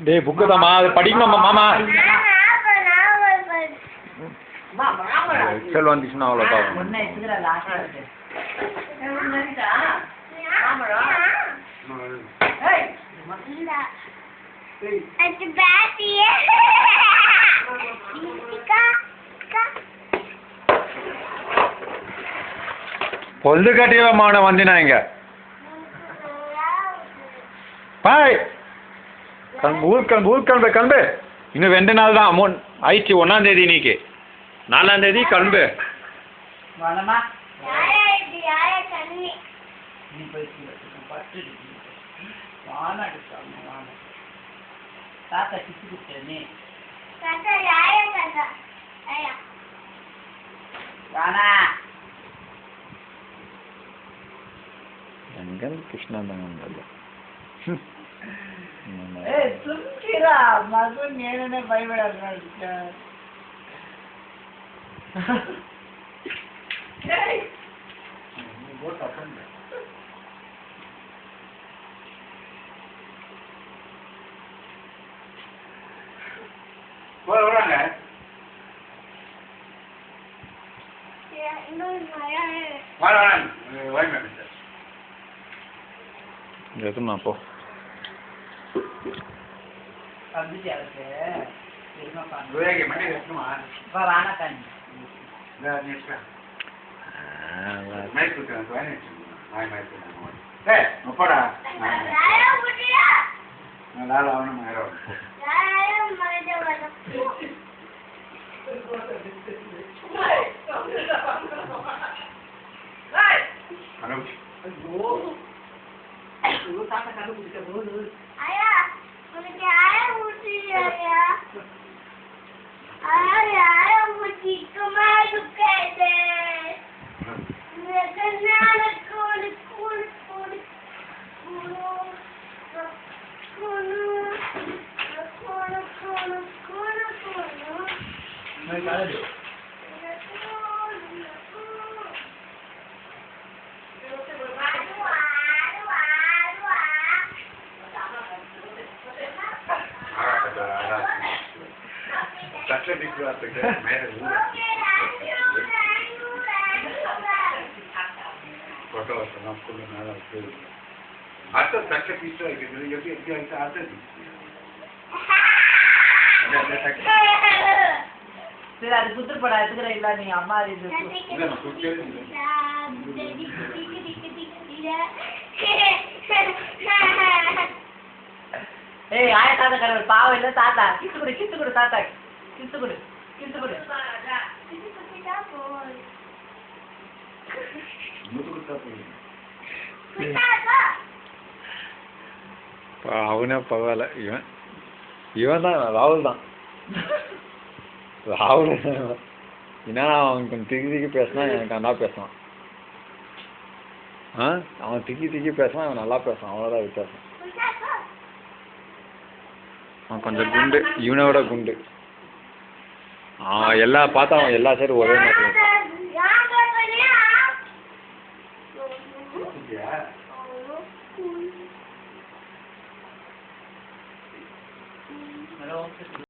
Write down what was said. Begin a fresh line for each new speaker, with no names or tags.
டேய் புக்கு தாம்மா அது படிக்கணுமா மாமா எக்ஸல் வந்துச்சுன்னா அவ்வளோ பாவம் பொழுது கட்டியமான வந்தினா இங்க பாய் ஊர் கிளம்பு இன்னும் 2 நாள் தான் அமௌண்ட் ஆயிடுச்சு 1ஆம் தேதி இன்னைக்கு 4ஆம் தேதி கிளம்பு கிருஷ்ணா தாங்க
ಸುಮ್ಕಿರಾ ಮಗನ್ ಏನೇನೇ ಬೈಬೇಡ
எதுமா போ சரி அது குத்துரு படம் எடுத்துக்கிற இல்ல நீ அம்மா ஏய் ஆய தாத்தா கடவுள் பாவம் இல்ல தாத்தா கித்து கொடு தாத்தா கித்து கொடு அவனே பரவாயில்ல இவன் தான் ராகுல் தான் ராகுல் ஏன்னா அவன் கொஞ்சம் திக்கி பேசினா எனக்கு நல்லா பேசுவான் அவன் திக்கி பேசுவான் அவன் நல்லா பேசுவான் அவ்வளோதான் வித்தியாசம் அவன் கொஞ்சம் குண்டு இவனை விட குண்டு பார்த்தா அவன் எல்லா சைடும் ஒரே மாதிரி